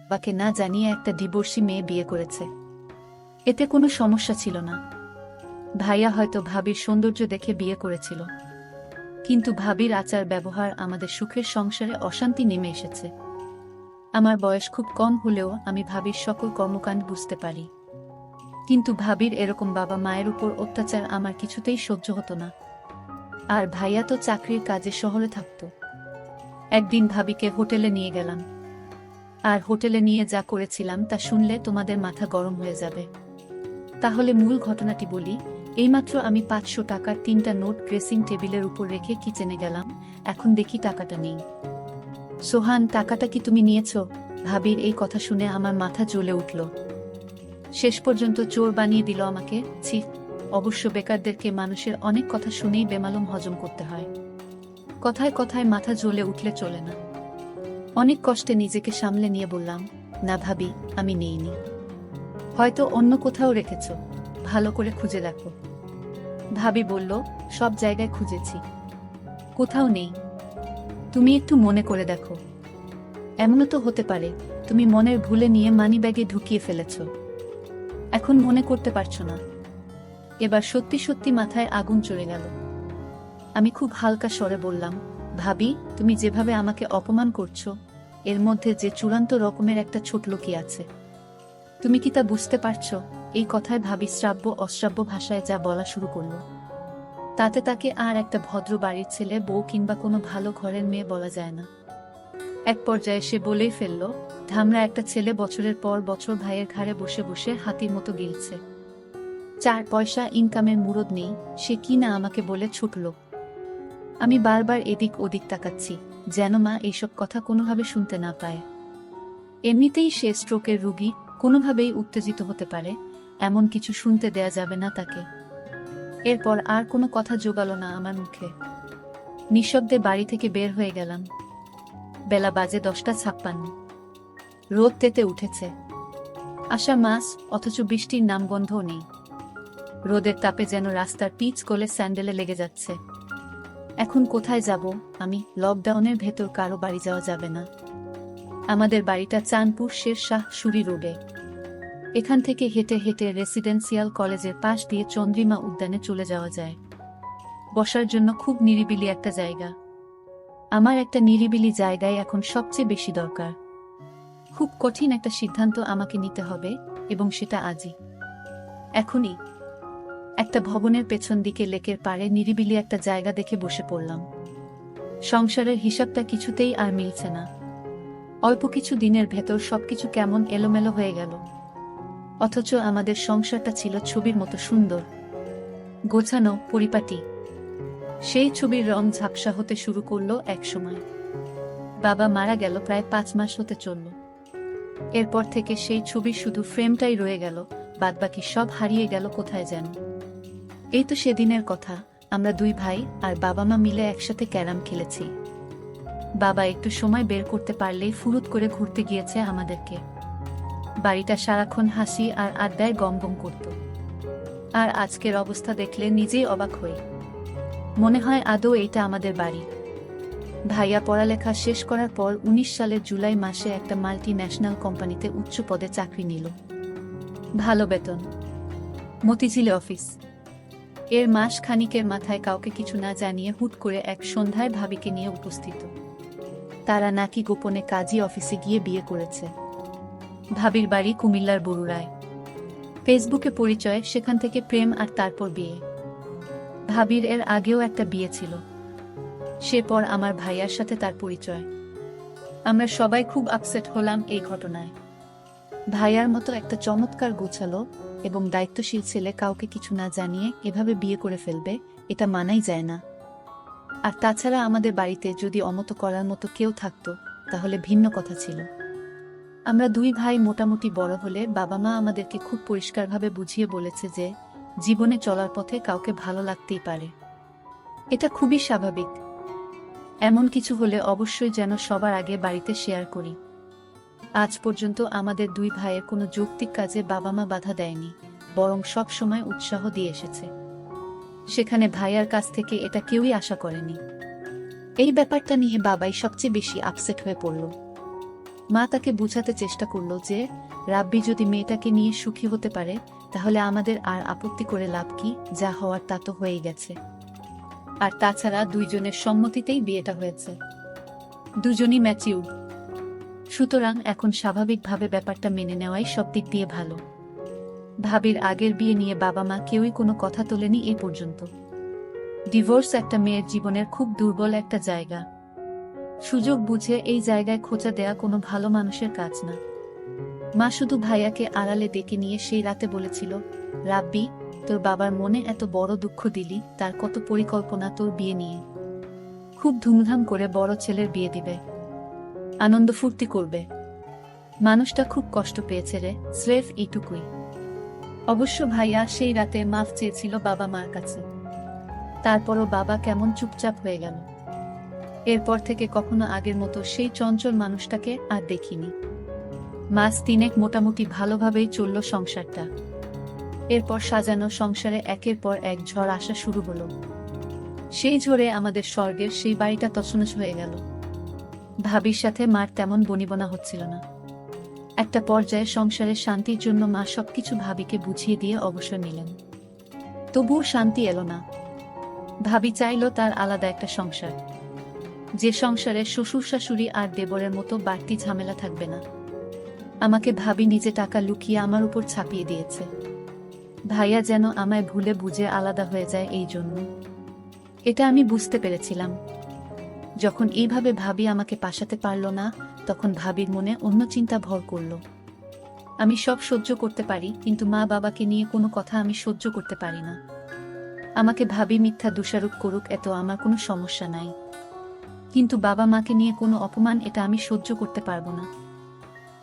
বাবাকে না জানিয়ে একটা ডিভোর্সি মেয়ে বিয়ে করেছে। এতে কোনো সমস্যা ছিল না। ভাইয়া হয়তো ভাবির সৌন্দর্য দেখে বিয়ে করেছিল, কিন্তু ভাবির আচার ব্যবহার আমাদের সুখের সংসারে অশান্তি নেমে এসেছে। আমার বয়স খুব কম হলেও আমি ভাবির সকল কর্মকাণ্ড বুঝতে পারি, কিন্তু ভাবির এরকম বাবা মায়ের উপর অত্যাচার আমার কিছুতেই সহ্য হতো না। আর ভাইয়া তো চাকরির কাজে শহরে থাকত। একদিন ভাবিকে হোটেলে নিয়ে গেলাম, আর হোটেলে নিয়ে যা করেছিলাম তা শুনলে তোমাদের মাথা গরম হয়ে যাবে। তাহলে মূল ঘটনাটি বলি। এইমাত্র আমি 500 টাকার 3টা নোট ড্রেসিং টেবিলের উপর রেখে কিচেনে গেলাম, এখন দেখি টাকাটা নেই। সোহান, টাকাটা কি তুমি নিয়েছ? ভাবির এই কথা শুনে আমার মাথা জ্বলে উঠল। শেষ পর্যন্ত চোর বানিয়ে দিল আমাকে। ছি! অবশ্য বেকারদেরকে মানুষের অনেক কথা শুনেই বেমালুম হজম করতে হয়। কথায় কথায় মাথা জ্বলে উঠলে চলে না। অনেক কষ্টে নিজেকে সামলে নিয়ে বললাম, না ভাবি, আমি নেইনি। হয়তো অন্য কোথাও রেখেছ, ভালো করে খুঁজে দেখো। ভাবি বলল, সব জায়গায় খুঁজেছি, কোথাও নেই। তুমি একটু মনে করে দেখো। এমনও তো হতে পারে তুমি মনের ভুলে নিয়ে মানিব্যাগে ঢুকিয়ে ফেলেছ, এখন মনে করতে পারছো না। এবার সত্যি সত্যি মাথায় আগুন চলে গেল। আমি খুব হালকা স্বরে বললাম, ভাবি, তুমি যেভাবে আমাকে অপমান করছো, এর মধ্যে যে চূড়ান্ত রকমের একটা ছোট লোকই আছে। তুমি কি তা বুঝতে পারছো? এই কথায় ভাবি শ্রাব্য অশ্রাব্য ভাষায় যা বলা শুরু করলো, তাতে তাকে আর একটা ভদ্র বাড়ির ছেলে বউ কিংবা কোনো ভালো ঘরের মেয়ে বলা যায় না। এক পর্যায়ে সে বলেই ফেলল, ধামরা একটা ছেলে বছরের পর বছর ভাইয়ের ঘাড়ে বসে বসে হাতির মতো গিলছে। 4 পয়সা ইনকামের মুরদ নেই, সে কি না আমাকে বলে ছোট লোক। আমি বারবার এদিক ওদিক তাকাচ্ছি, যেন মা এইসব কথা কোনোভাবে শুনতে না পায়। এমনিতেই সে স্ট্রোকের রোগী, কোনোভাবেই উত্তেজিত হতে পারে, এমন কিছু শুনতে দেয়া যাবে না তাকে। এরপর আর কোনো কথা জোগালো না আমার মুখে। নিঃশব্দে বাড়ি থেকে বের হয়ে গেলাম। বেলা বাজে 10:56। রোদ তেতে উঠেছে। আষাঢ় মাস, অথচ বৃষ্টির নামগন্ধও নেই। রোদের তাপে যেন রাস্তার পিচ গলে স্যান্ডেলে লেগে যাচ্ছে। এখন কোথায় যাব আমি? লকডাউনের ভেতর কারো বাড়ি যাওয়া যাবে না। আমাদের বাড়িটা চাঁদপুর শেরশাহ সুরি রোডে। এখান থেকে হেঁটে হেঁটে রেসিডেন্সিয়াল কলেজের পাশ দিয়ে চন্দ্রিমা উদ্যানে চলে যাওয়া যায়। বসার জন্য খুব নিরিবিলি একটা জায়গা। আমার একটা নিরিবিলি জায়গায় এখন সবচেয়ে বেশি দরকার। খুব কঠিন একটা সিদ্ধান্ত আমাকে নিতে হবে, এবং সেটা আজই, এখনই। একটা ভবনের পেছন দিকে লেকের পাড়ে নিরিবিলি একটা জায়গা দেখে বসে পড়লাম। সংসারের হিসাবটা কিছুতেই আর মিলছে না। অল্প কিছু দিনের ভেতর সবকিছু কেমন এলোমেলো হয়ে গেল। অথচ আমাদের সংসারটা ছিল ছবির মতো সুন্দর, গোছানো, পরিপাটি। সেই ছবির রং ঝাপসা হতে শুরু করলো এক সময়। বাবা মারা গেল প্রায় 5 মাস হতে চলল। এরপর থেকে সেই ছবির শুধু ফ্রেমটাই রয়ে গেল, বাদবাকি সব হারিয়ে গেল কোথায় যেন। এই তো সেদিনের কথা, আমরা 2 ভাই আর বাবা মা মিলে একসাথে ক্যারাম খেলেছি। বাবা একটু সময় বের করতে পারলেই ফুরুত করে ঘুরতে গিয়েছে আমাদেরকে। বাড়িটা সারাক্ষণ হাসি আর আড্ডায় গমগম করত। আর আজকের অবস্থা দেখলে নিজেই অবাক হই। মনে হয় আদৌ এইটা আমাদের বাড়ি। ভাইয়া পড়ালেখা শেষ করার পর 19 সালের জুলাই মাসে একটা মাল্টি ন্যাশনাল কোম্পানিতে উচ্চ পদে চাকরি নিল। ভালো বেতন, মতিঝিলে অফিস। এর মাস খানিকের মাথায় কাউকে কিছু না জানিয়ে হুট করে এক সন্ধ্যায় ভাবিকে নিয়ে উপস্থিত। তারা নাকি গোপনে কাজী অফিসে গিয়ে বিয়ে করেছে। ভাবির বাড়ি কুমিল্লার বরুড়ায়। ফেসবুকে পরিচয়, সেখান থেকে প্রেম, আর তারপর বিয়ে। ভাবির এর আগেও একটা বিয়ে ছিল, সে পর আমার ভাইয়ার সাথে তার পরিচয়। আমরা সবাই খুব আপসেট হলাম এই ঘটনায়। ভাইয়ার মতো একটা চমৎকার গোছালো এবং দায়িত্বশীল ছেলে কাউকে কিছু না জানিয়ে এভাবে বিয়ে করে ফেলবে, এটা মানাই যায় না। আর তাছাড়া আমাদের বাড়িতে যদি অমতো করার মতো কেউ থাকতো তাহলে ভিন্ন কথা ছিল। আমরা 2 ভাই মোটামুটি বড় হলে বাবা মা আমাদেরকে খুব পরিষ্কারভাবে বুঝিয়ে বলেছে যে জীবনে চলার পথে কাউকে ভালো লাগতেই পারে, এটা খুবই স্বাভাবিক। এমন কিছু হলে অবশ্যই যেন সবার আগে বাড়িতে শেয়ার করি। আজ পর্যন্ত আমাদের 2 ভাইয়ের কোনো যৌক্তিক কাজে বাবা মা বাধা দেয়নি, বরং সব সময় উৎসাহ দিয়ে এসেছে। সেখানে ভাইয়ার কাছ থেকে এটা কেউই আশা করেনি। এই ব্যাপারটা নিয়ে বাবাই সবচেয়ে বেশি আপসেট হয়ে পড়ল। মা তাকে বোঝাতে চেষ্টা করল যে রাব্বি যদি মেয়েটাকে নিয়ে সুখী হতে পারে তাহলে আমাদের আর আপত্তি করে লাভ কি, যা হওয়ার তা তো হয়েই গেছে। আর তাছাড়া দুইজনের সম্মতিতেই বিয়েটা হয়েছে, দুজনই ম্যাচিউর, সুতরাং এখন স্বাভাবিকভাবে ব্যাপারটা মেনে নেওয়াই সব দিক দিয়ে ভালো। ভাবির আগের বিয়ে নিয়ে বাবা মা কেউই কোনো কথা তোলেনি এই পর্যন্ত। ডিভোর্স একটা মেয়ের জীবনের খুব দুর্বল একটা জায়গা। সুযোগ বুঝে এই জায়গায় খোঁচা দেয়া কোনো ভালো মানুষের কাজ না। মা শুধু ভাইয়াকে আড়ালে ডেকে নিয়ে সেই রাতে বলেছিল, রাব্বি, তোর বাবার মনে এত বড় দুঃখ দিলি, তার কত পরিকল্পনা তোর বিয়ে নিয়ে। খুব ধুমধাম করে বড় ছেলের বিয়ে দিবে, আনন্দ ফুর্তি করবে। মানুষটা খুব কষ্ট পেয়েছে রে, স্রেফ এইটুকুই। অবশ্য ভাইয়া সেই রাতে মাফ চেয়েছিল বাবা মার কাছে। তারপরও বাবা কেমন চুপচাপ হয়ে গেল। এরপর থেকে কখনো আগের মতো সেই চঞ্চল মানুষটাকে আর দেখিনি। মাস 3 মোটামুটি ভালোভাবেই চলল সংসারটা। এরপর সাজানো সংসারে একের পর এক ঝড় আসা শুরু হলো। সেই ঝড়ে আমাদের স্বর্গের সেই বাড়িটা তছনছ হয়ে গেল। ভাবির সাথে মার তেমন বনিবনা হচ্ছিল না। একটা পর্যায়ে সংসারের শান্তির জন্য মা সবকিছু ভাবিকে বুঝিয়ে দিয়ে অবসর নিলেন। তবুও শান্তি এলো না। ভাবি চাইল তার আলাদা একটা সংসার, যে সংসারে শ্বশুর শাশুড়ি আর দেবরের মতো বাড়তি ঝামেলা থাকবে না। আমাকে ভাবি নিজে টাকা লুকিয়ে আমার উপর ছাপিয়ে দিয়েছে। ভাইয়া যেন আমায় ভুলে বুঝে আলাদা হয়ে যায়, এই জন্য। এটা আমি বুঝতে পেরেছিলাম। যখন এইভাবে ভাবি আমাকে পাশাতে পারল না, তখন ভাবির মনে অন্য চিন্তা ভর করল। আমি সব সহ্য করতে পারি, কিন্তু মা বাবাকে নিয়ে কোনো কথা আমি সহ্য করতে পারি না। আমাকে ভাবি মিথ্যা দোষারোপ করুক, এত আমার কোনো সমস্যা নাই, কিন্তু বাবা মাকে নিয়ে কোনো অপমান, এটা আমি সহ্য করতে পারবো না।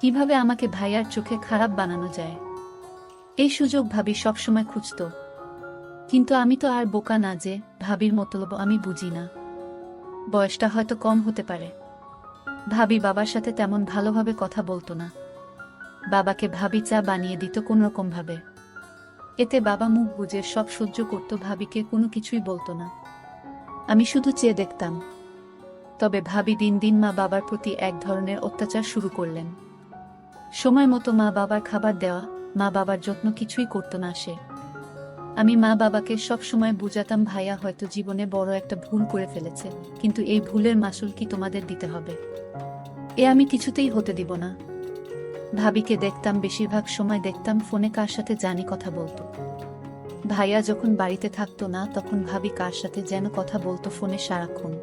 কিভাবে আমাকে ভাইয়ার চোখে খারাপ বানানো যায়, এই সুযোগ ভাবি সবসময় খুঁজত। কিন্তু আমি তো আর বোকা না যে ভাবির মতলব আমি বুঝি না। বয়সটা হয়তো কম হতে পারে। ভাবি বাবার সাথে তেমন ভালোভাবে কথা বলতো না। বাবাকে ভাবি চা বানিয়ে দিত কোনোরকম ভাবে। এতে বাবা মুখ বুজে সব সহ্য করত, ভাবিকে কোনো কিছুই বলতো না। আমি শুধু চেয়ে দেখতাম। তবে ভাবি দিন দিন মা বাবার প্রতি এক ধরনের অত্যাচার শুরু করলেন। সময় মতো মা বাবার খাবার দেওয়া, মা বাবার যত্ন কিছুই করতো না সে। আমি মা বাবাকে সব সময় বুঝাতাম, ভাইয়া হয়তো জীবনে বড় একটা ভুল করে ফেলেছে, কিন্তু এই ভুলের মাসুল কি তোমাদের দিতে হবে, এ আমি কিছুতেই হতে দিব না। ভাবিকে দেখতাম, বেশিরভাগ সময় দেখতাম ফোনে কার সাথে জানি কথা বলতো। ভাইয়া যখন বাড়িতে থাকতো না, তখন ভাবি কার সাথে যেন কথা বলতো ফোনে সারাক্ষণ।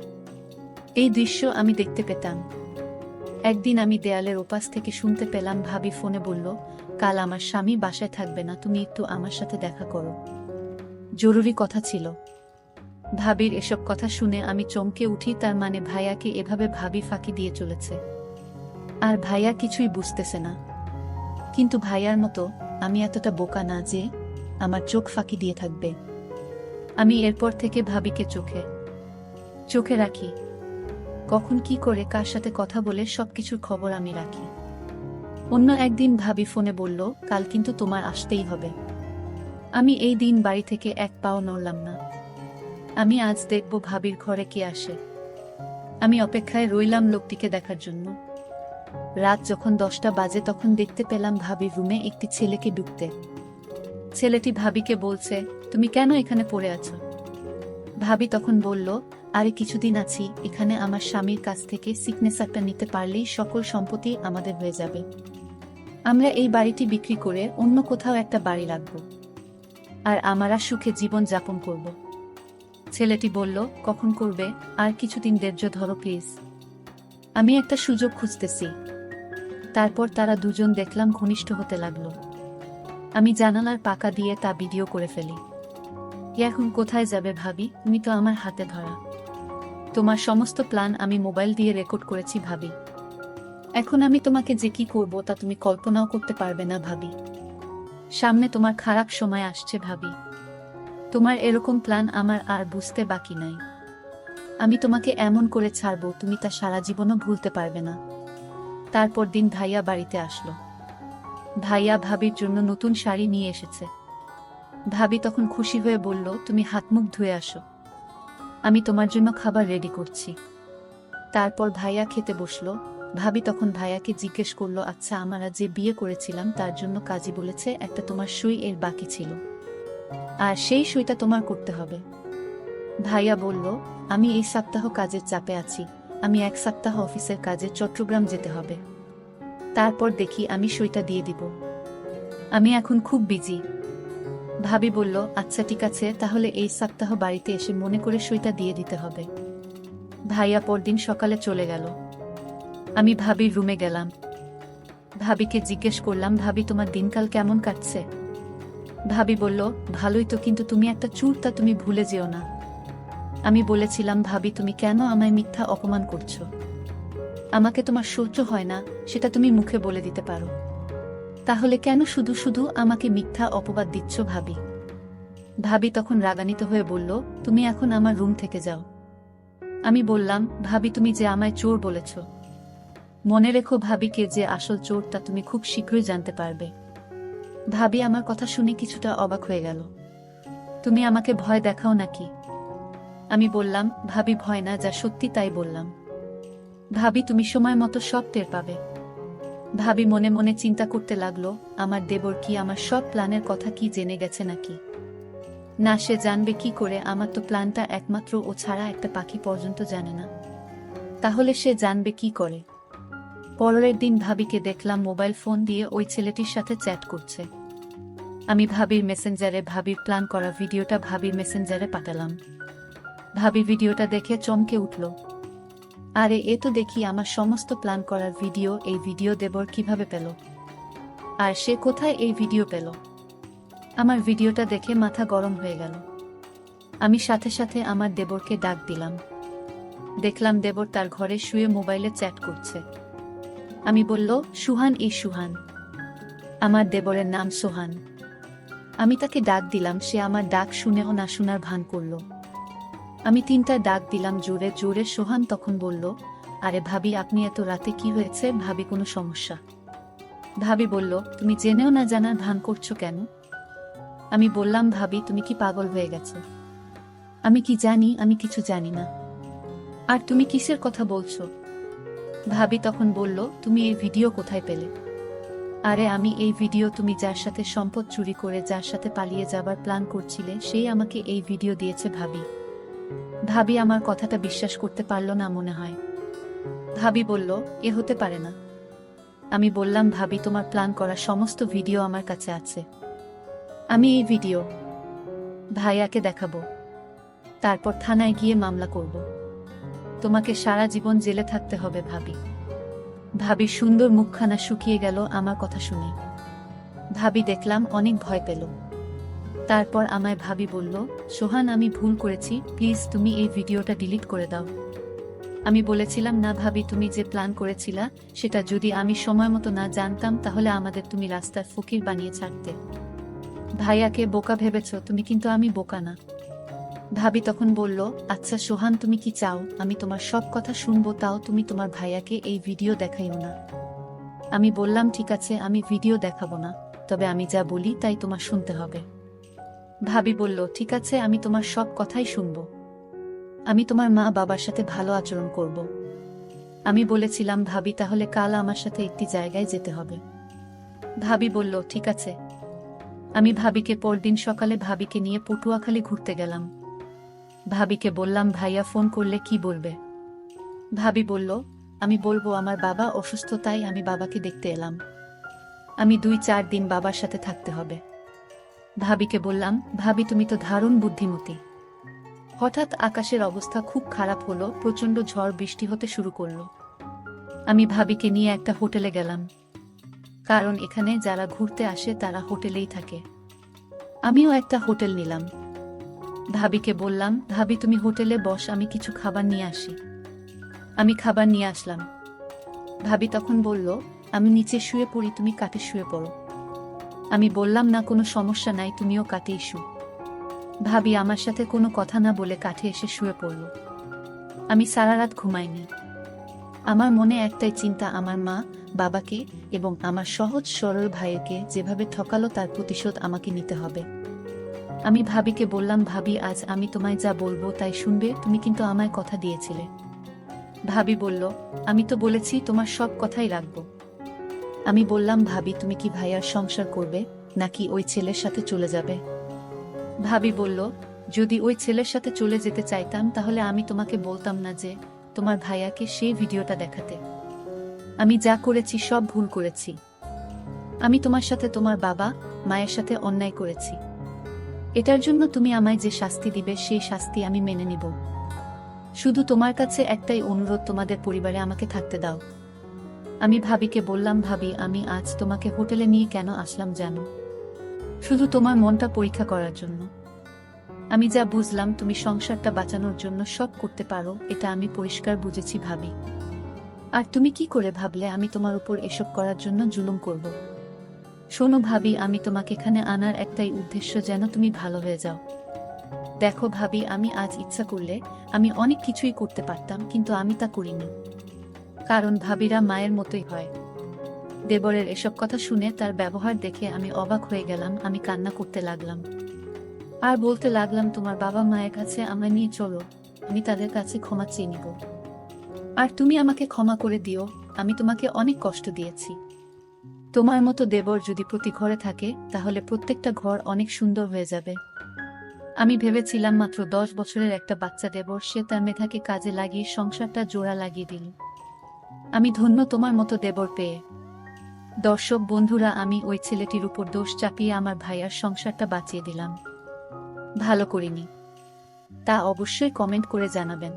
এই দৃশ্য আমি দেখতে পেতাম। একদিন আমি দেয়ালের ওপাশ থেকে শুনতে পেলাম ভাবি ফোনে বলল, কাল আমার স্বামী বাসায় থাকবে না, তুমি একটু আমার সাথে দেখা করো, জরুরি কথা ছিল। ভাবির এসব কথা শুনে আমি চমকে উঠি। তার মানে ভাইয়াকে এভাবে ভাবি ফাঁকি দিয়ে চলেছে, আর ভাইয়া কিছুই বুঝতেছে না। কিন্তু ভাইয়ার মতো আমি এতটা বোকা না যে আমার চোখ ফাঁকি দিয়ে থাকবে। আমি এরপর থেকে ভাবিকে চোখে রাখি। কখন কি করে কার সাথে কথা বলে সবকিছুর খবর আমি রাখি। অন্য একদিন ভাবি ফোনে বলল, কাল কিন্তু তোমার আসতেই হবে। আমি এই দিন বাড়ি থেকে এক পাও নড়লাম না। আমি আজ দেখব ভাবির ঘরে কে আসে। আমি অপেক্ষায় রইলাম লোকটিকে দেখার জন্য। রাত যখন 10টা বাজে, তখন দেখতে পেলাম ভাবির রুমে একটি ছেলেকে ঢুকতে। ছেলেটি ভাবিকে বলছে, তুমি কেন এখানে পড়ে আছো? ভাবি তখন বলল, আরে কিছুদিন আছি এখানে, আমার স্বামীর কাছ থেকে সিগনেচারটা নিতে পারলেই সকল সম্পত্তি আমাদের হয়ে যাবে। আমরা এই বাড়িটি বিক্রি করে অন্য কোথাও একটা বাড়ি রাখব, আর আমরা সুখে জীবন যাপন করব। ছেলেটি বলল, কখন করবে? আর কিছুদিন ধৈর্য ধরো প্লিজ, আমি একটা সুযোগ খুঁজতেছি। তারপর তারা দুজন দেখলাম ঘনিষ্ঠ হতে লাগলো। আমি জানালার পাকা দিয়ে তা ভিডিও করে ফেলি। এখন কোথায় যাবে ভাবি, তুমি তো আমার হাতে ধরা। তোমার সমস্ত প্ল্যান আমি মোবাইল দিয়ে রেকর্ড করেছি ভাবি। এখন আমি তোমাকে যে কি করব তা তুমি কল্পনাও করতে পারবে না ভাবি। সামনে তোমার খারাপ সময় আসছে ভাবি। তোমার এরকম প্ল্যান আমার আর বুঝতে বাকি নাই। আমি তোমাকে এমন করে ছাড়বো, তুমি তা সারা জীবনও ভুলতে পারবে না। তারপর দিন ভাইয়া বাড়িতে আসলো। ভাইয়া ভাবির জন্য নতুন শাড়ি নিয়ে এসেছে। ভাবি তখন খুশি হয়ে বলল, তুমি হাত মুখ ধুয়ে আসো, আমি তোমার জন্য খাবার রেডি করছি। তারপর ভাইয়া খেতে বসলো। ভাবি তখন ভাইয়াকে জিজ্ঞেস করলো, আচ্ছা আমরা যে বিয়ে করেছিলাম তার জন্য কাজী বলেছে একটা তোমার সই এর বাকি ছিল, আর সেই সইটা তোমার করতে হবে। ভাইয়া বলল, আমি এই সপ্তাহ কাজের চাপে আছি, আমি এক সপ্তাহ অফিসের কাজে চট্টগ্রাম যেতে হবে, তারপর দেখি আমি সইটা দিয়ে দিব, আমি এখন খুব বিজি। ভাবি বলল, আচ্ছা ঠিক আছে, তাহলে এই সপ্তাহ বাড়িতে এসে মনে করে সইটা দিয়ে দিতে হবে। ভাইয়া পরদিন সকালে চলে গেল। আমি ভাবির রুমে গেলাম। ভাবিকে জিজ্ঞেস করলাম, ভাবি তোমার দিনকাল কেমন কাটছে? ভাবি বলল, ভালোই তো, কিন্তু তুমি একটা চুরটা, তুমি ভুলে যেও না। আমি বলেছিলাম, ভাবি তুমি কেন আমায় মিথ্যা অপমান করছো? আমাকে তোমার সহ্য হয় না, সেটা তুমি মুখে বলে দিতে পারো, তাহলে কেন শুধু শুধু আমাকে মিথ্যা অপবাদ দিচ্ছ ভাবি? ভাবি তখন রাগান্বিত হয়ে বলল, তুমি এখন আমার রুম থেকে যাও। আমি বললাম, ভাবি তুমি যে আমায় চোর বলেছ, মনে রেখো ভাবিকে যে আসল চোর তা তুমি খুব শীঘ্রই জানতে পারবে। ভাবি আমার কথা শুনে কিছুটা অবাক হয়ে গেল। তুমি আমাকে ভয় দেখাও নাকি? আমি বললাম, ভাবি ভয় না, যা সত্যি তাই বললাম। ভাবি তুমি সময় মতো সব টের পাবে। ভাবি মনে মনে চিন্তা করতে লাগলো, আমার দেবর কি আমার সব প্ল্যানের কথা কি জেনে গেছে নাকি? না, সে জানবে কি করে? আমার তো প্ল্যানটা একমাত্র ও ছাড়া একটা পাখি পর্যন্ত জানে না, তাহলে সে জানবে কি করে? পরের দিন ভাবিকে দেখলাম মোবাইল ফোন দিয়ে ওই ছেলেটির সাথে চ্যাট করছে। আমি ভাবির মেসেঞ্জারে ভাবির প্ল্যান করা ভিডিওটা ভাবির মেসেঞ্জারে পাঠালাম। ভাবি ভিডিওটা দেখে চমকে উঠল, আরে এ তো দেখি আমার সমস্ত প্ল্যান করার ভিডিও, এই ভিডিও দেবর কিভাবে পেল? আর সে কোথায় এই ভিডিও পেল? আমার ভিডিওটা দেখে মাথা গরম হয়ে গেল। আমি সাথে সাথে আমার দেবরকে ডাক দিলাম। দেখলাম দেবর তার ঘরে শুয়ে মোবাইলে চ্যাট করছে। আমি বলল, সুহান, এই সুহান। আমার দেবরের নাম সোহান। আমি তাকে ডাক দিলাম, সে আমার ডাক শুনেও না শোনার ভান করল। আমি তিনটা ডাক দিলাম জোরে জোরে। সোহান তখন বলল, আরে ভাবি আপনি এত রাতে কি হয়েছে? ভাবি কোনো সমস্যা? ভাবি বলল, তুমি জেনেও না জানার ভান করছো কেন? আমি বললাম, ভাবি তুমি কি পাগল হয়ে গেছো? আমি কি জানি? আমি কিছু জানি না। আর তুমি কিসের কথা বলছো? ভাবি তখন বলল, তুমি এই ভিডিও কোথায় পেলে? আরে আমি এই ভিডিও, তুমি যার সাথে সম্পদ চুরি করে যার সাথে পালিয়ে যাবার প্ল্যান করছিলে সেই আমাকে এই ভিডিও দিয়েছে ভাবি। ভাবি আমার কথাটা বিশ্বাস করতে পারল না মনে হয়। ভাবি বলল, এ হতে পারে না। আমি বললাম, ভাবি তোমার প্ল্যান করা সমস্ত ভিডিও আমার কাছে আছে, আমি এই ভিডিও ভাইয়াকে দেখাবো, তারপর থানায় গিয়ে মামলা করব, তোমাকে সারা জীবন জেলে থাকতে হবে ভাবি। ভাবির সুন্দর মুখখানা শুকিয়ে গেল আমার কথা শুনে। ভাবি দেখলাম অনেক ভয় পেল। তারপর আমায় ভাবি বলল, সোহান আমি ভুল করেছি, প্লিজ তুমি এই ভিডিওটা ডিলিট করে দাও। আমি বলেছিলাম, না ভাবি, তুমি যে প্ল্যান করেছিলা সেটা যদি আমি সময় মতো না জানতাম তাহলে আমাদের তুমি রাস্তার ফকির বানিয়ে ছাড়তে। ভাইয়াকে বোকা ভেবেছ তুমি, কিন্তু আমি বোকা না। ভাবি তখন বলল, আচ্ছা সোহান তুমি কি চাও আমি তোমার সব কথা শুনবো, তাও তুমি তোমার ভাইয়াকে এই ভিডিও দেখাইও না? আমি বললাম, ঠিক আছে আমি ভিডিও দেখাবো না, তবে আমি যা বলি তাই তোমার শুনতে হবে। ভাবি বলল, ঠিক আছে আমি তোমার সব কথাই শুনবো, আমি তোমার মা বাবার সাথে ভালো আচরণ করব। আমি বলেছিলাম, ভাবি তাহলে কাল আমার সাথে একটি জায়গায় যেতে হবে। ভাবি বলল, ঠিক আছে। আমি ভাবিকে পরদিন সকালে ভাবিকে নিয়ে পটুয়াখালী ঘুরতে গেলাম। ভাবিকে বললাম, ভাইয়া ফোন করলে কি বলবে? ভাবি বলল, আমি বলবো আমার বাবা অসুস্থ, তাই আমি বাবাকে দেখতে এলাম, আমি 2-4 দিন বাবার সাথে থাকতে হবে। ভাবিকে বললাম, ভাবি তুমি তো দারুণ বুদ্ধিমতী। হঠাৎ আকাশের অবস্থা খুব খারাপ হলো, প্রচণ্ড ঝড় বৃষ্টি হতে শুরু করলো। আমি ভাবিকে নিয়ে একটা হোটেলে গেলাম, কারণ এখানে যারা ঘুরতে আসে তারা হোটেলেই থাকে। আমিও একটা হোটেল নিলাম। ভাবিকে বললাম, ভাবি তুমি হোটেলে বস, আমি কিছু খাবার নিয়ে আসি। আমি খাবার নিয়ে আসলাম। ভাবি তখন বলল, আমি নিচে শুয়ে পড়ি, তুমি কাঠে শুয়ে পড়ো। আমি বললাম, না কোনো সমস্যা নাই, তুমিও কাঠেই শু। ভাবি আমার সাথে কোনো কথা না বলে কাঠে এসে শুয়ে পড়ল। আমি সারা রাত ঘুমাইনি। আমার মনে একটাই চিন্তা, আমার মা বাবাকে এবং আমার সহজ সরল ভাইকে যেভাবে ঠকালো তার প্রতিশোধ আমাকে নিতে হবে। আমি ভাবিকে বললাম, ভাবি আজ আমি তোমায় যা বলবো তাই শুনবে, তুমি কিন্তু আমায় কথা দিয়েছিলে। ভাবি বলল, আমি তো বলেছি তোমার সব কথাই রাখবো। আমি বললাম, ভাবি তুমি কি ভাইয়ার সংসার করবে নাকি ওই ছেলের সাথে চলে যাবে? ভাবি বলল, যদি ওই ছেলের সাথে চলে যেতে চাইতাম তাহলে আমি তোমাকে বলতাম না যে তোমার ভাইয়াকে সেই ভিডিওটা দেখাতে। আমি যা করেছি সব ভুল করেছি। আমি তোমার সাথে তোমার বাবা মায়ের সাথে অন্যায় করেছি। এটার জন্য তুমি আমায় যে শাস্তি দিবে সেই শাস্তি আমি মেনে নিব। শুধু তোমার কাছে একটাই অনুরোধ, তোমাদের পরিবারে আমাকে থাকতে দাও। আমি ভাবিকে বললাম, ভাবি আমি আজ তোমাকে হোটেলে নিয়ে কেন আসলাম জানো? শুধু তোমার মনটা পরীক্ষা করার জন্য। আমি যা বুঝলাম তুমি সংসারটা বাঁচানোর জন্য সব করতে পারো, এটা আমি পরিষ্কার বুঝেছি ভাবি। আর তুমি কি করে ভাবলে আমি তোমার উপর এসব করার জন্য জুলুম করব? শোনো ভাবি, আমি তোমাকে এখানে আনার একটাই উদ্দেশ্য, যেন তুমি ভালো হয়ে যাও। দেখো ভাবি, আমি আজ ইচ্ছা করলে আমি অনেক কিছুই করতে পারতাম, কিন্তু আমি তা করিনি। কারণ ভাবিরা মায়ের মতোই হয়। দেবরের এসব কথা শুনে তার ব্যবহার দেখে আমি অবাক হয়ে গেলাম। আমি কান্না করতে লাগলাম আর বলতে লাগলাম, তোমার বাবা মায়ের কাছে আমায় নিয়ে চলো, আমি তাদের কাছে ক্ষমা চেয়ে নিব। আর তুমি আমাকে ক্ষমা করে দিও, আমি তোমাকে অনেক কষ্ট দিয়েছি। তোমার মতো দেবর যদি প্রতি ঘরে থাকে তাহলে প্রত্যেকটা ঘর অনেক সুন্দর হয়ে যাবে। আমি ভেবেছিলাম মাত্র 10 বছরের একটা বাচ্চা দেবর, সে তার মেধাকে কাজে লাগিয়ে সংসারটা জোড়া লাগিয়ে দিল। আমি ধন্য তোমার মতো দেবর পেয়ে। দর্শক বন্ধুরা, আমি ওই ছেলেটির উপর দোষ চাপিয়ে আমার ভাইয়ার সংসারটা বাঁচিয়ে দিলাম। ভালো করিনি, তা অবশ্যই কমেন্ট করে জানাবেন।